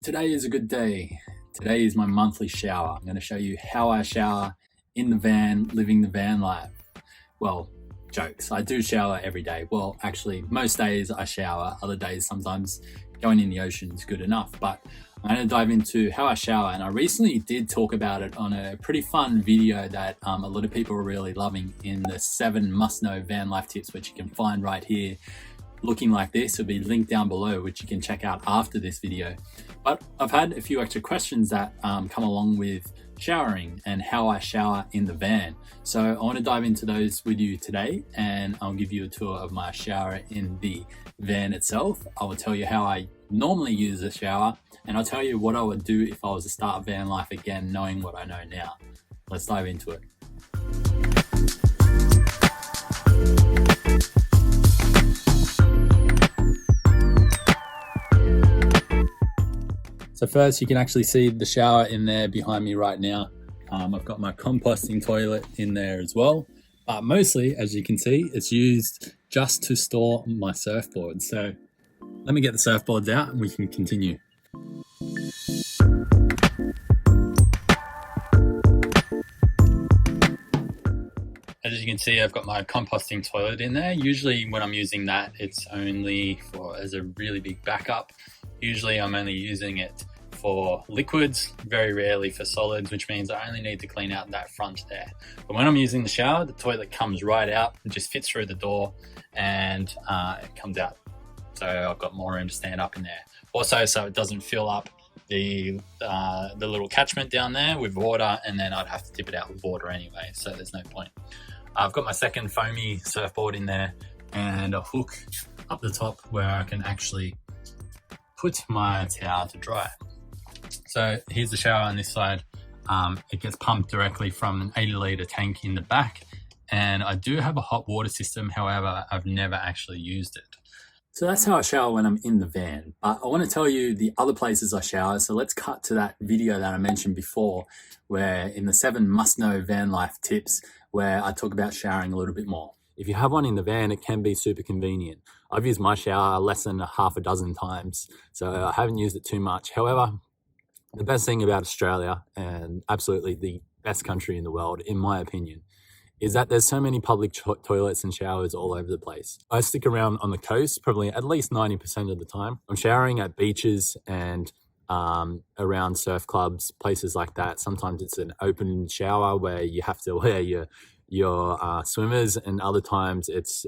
Today is a good day. Today is my monthly shower. I'm going to show you how I shower in the van, living the van life. Well, jokes. I do shower every day. Well, actually, most days I shower. Other days, sometimes going in the ocean is good enough. But I'm going to dive into how I shower. And I recently did talk about it on a pretty fun video that a lot of people are really loving in the 7 must-know van life tips, which you can find right here. Looking like this will be linked down below, which you can check out after this video. But I've had a few extra questions that come along with showering and how I shower in the van. So I want to dive into those with you today, and I'll give you a tour of my shower in the van itself. I will tell you how I normally use the shower, and I'll tell you what I would do if I was to start van life again, knowing what I know now. Let's dive into it. So first, you can actually see the shower in there behind me right now. I've got my composting toilet in there as well. But mostly, as you can see, it's used just to store my surfboard. So let me get the surfboards out and we can continue. As you can see, I've got my composting toilet in there. Usually when I'm using that, it's only as a really big backup. Usually I'm only using it for liquids, very rarely for solids, which means I only need to clean out that front there. But when I'm using the shower, the toilet comes right out, it just fits through the door and it comes out. So I've got more room to stand up in there. Also, so it doesn't fill up the little catchment down there with water, and then I'd have to tip it out with water anyway, so there's no point. I've got my second foamy surfboard in there and a hook up the top where I can actually put my towel to dry. So here's the shower on this side. It gets pumped directly from an 80-litre tank in the back, and I do have a hot water system. However, I've never actually used it. So that's how I shower when I'm in the van. But I want to tell you the other places I shower. So let's cut to that video that I mentioned before, where in the 7 must-know van life tips, where I talk about showering a little bit more. If you have one in the van, it can be super convenient. I've used my shower less than half a dozen times, so I haven't used it too much. However, the best thing about Australia, and absolutely the best country in the world, in my opinion, is that there's so many public toilets and showers all over the place. I stick around on the coast probably at least 90% of the time. I'm showering at beaches and around surf clubs, places like that. Sometimes it's an open shower where you have to wear your swimmers, and other times it's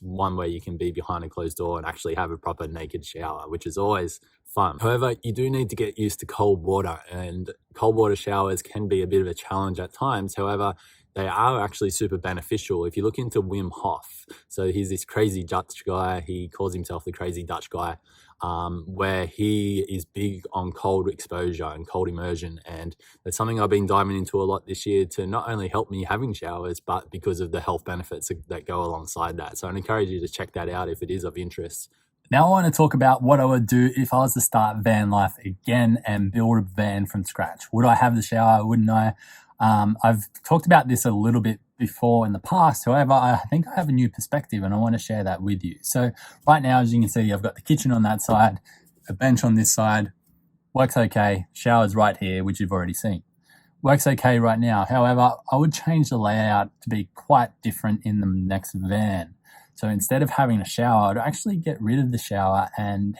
one where you can be behind a closed door and actually have a proper naked shower, which is always fun. However, you do need to get used to cold water, and cold water showers can be a bit of a challenge at times. However, they are actually super beneficial. If you look into Wim Hof, so he's this crazy Dutch guy, he calls himself the crazy Dutch guy, where he is big on cold exposure and cold immersion, and that's something I've been diving into a lot this year to not only help me having showers, but because of the health benefits that go alongside that. So I'd encourage you to check that out if it is of interest. Now I want to talk about what I would do if I was to start van life again and build a van from scratch. Would I have the shower? Wouldn't I? I've talked about this a little bit before in the past. However, I think I have a new perspective and I want to share that with you. So right now, as you can see, I've got the kitchen on that side, a bench on this side. Works okay. Shower's right here, which you've already seen. Works okay right now. However, I would change the layout to be quite different in the next van. So instead of having a shower, I'd actually get rid of the shower and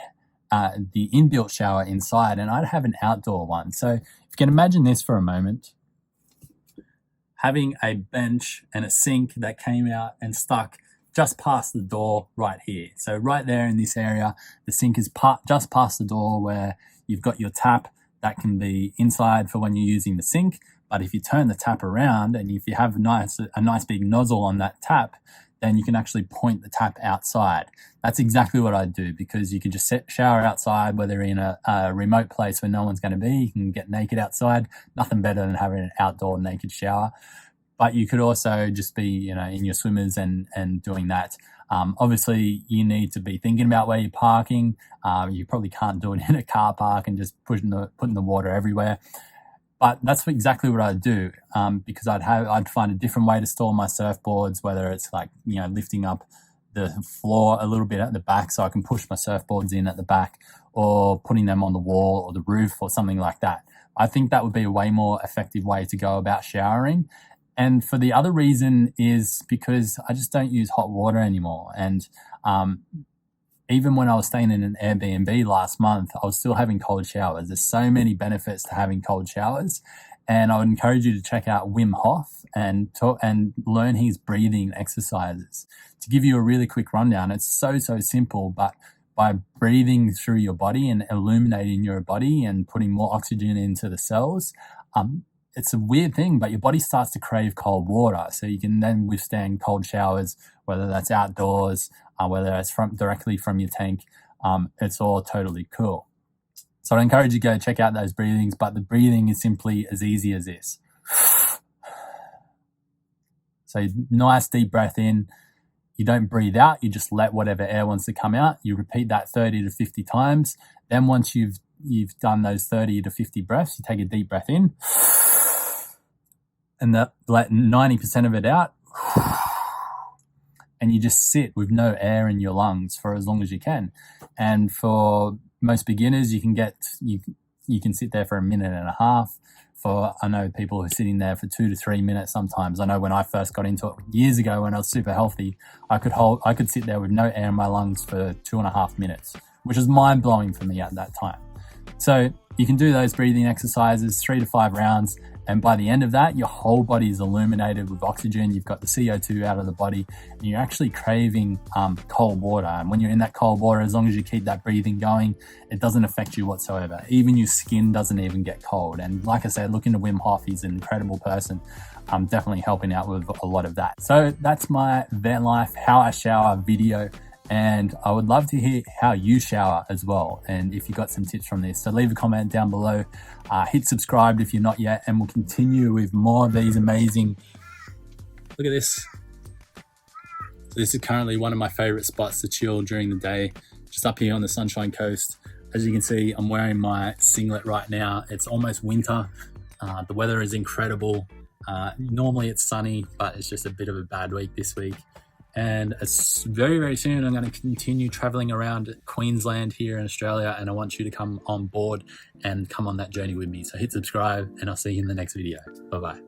the inbuilt shower inside, and I'd have an outdoor one. So if you can imagine this for a moment, having a bench and a sink that came out and stuck just past the door right here. So right there in this area, the sink is just past the door where you've got your tap that can be inside for when you're using the sink. But if you turn the tap around and if you have a nice big nozzle on that tap, then you can actually point the tap outside. That's exactly what I'd do, because you can just shower outside, whether in a remote place where no one's going to be. You can get naked outside. Nothing better than having an outdoor naked shower. But you could also just be, in your swimmers and doing that. Obviously, you need to be thinking about where you're parking. You probably can't do it in a car park and just putting the water everywhere. But that's exactly what I'd do, because I'd find a different way to store my surfboards, whether it's like, lifting up the floor a little bit at the back so I can push my surfboards in at the back, or putting them on the wall or the roof or something like that. I think that would be a way more effective way to go about showering. And for the other reason is because I just don't use hot water anymore. And even when I was staying in an Airbnb last month, I was still having cold showers. There's so many benefits to having cold showers. And I would encourage you to check out Wim Hof and learn his breathing exercises. To give you a really quick rundown, it's so simple, but by breathing through your body and illuminating your body and putting more oxygen into the cells, it's a weird thing, but your body starts to crave cold water. So you can then withstand cold showers, whether that's outdoors, whether it's directly from your tank. It's all totally cool. So I encourage you to go check out those breathings, but the breathing is simply as easy as this. So nice deep breath in. You don't breathe out, you just let whatever air wants to come out. You repeat that 30 to 50 times. Then once you've done those 30 to 50 breaths, you take a deep breath in and let 90% of it out. And you just sit with no air in your lungs for as long as you can. And for most beginners, you can sit there for a minute and a half. I know people who are sitting there for 2 to 3 minutes sometimes. I know when I first got into it years ago when I was super healthy, I could sit there with no air in my lungs for 2.5 minutes, which was mind blowing for me at that time. So you can do those breathing exercises 3 to 5 rounds. And by the end of that, your whole body is illuminated with oxygen. You've got the CO2 out of the body and you're actually craving cold water. And when you're in that cold water, as long as you keep that breathing going, it doesn't affect you whatsoever. Even your skin doesn't even get cold. And like I said, look into Wim Hof. He's an incredible person. I'm definitely helping out with a lot of that. So that's my VanLIFE How I Shower video. And I would love to hear how you shower as well. And if you got some tips from this, so leave a comment down below, hit subscribe if you're not yet, and we'll continue with more of these amazing. Look at this. So this is currently one of my favorite spots to chill during the day, just up here on the Sunshine Coast. As you can see, I'm wearing my singlet right now. It's almost winter. The weather is incredible. Normally it's sunny, but it's just a bit of a bad week this week. And it's very soon I'm going to continue traveling around Queensland here in Australia, and I want you to come on board and come on that journey with me. So hit subscribe and I'll see you in the next video. Bye bye.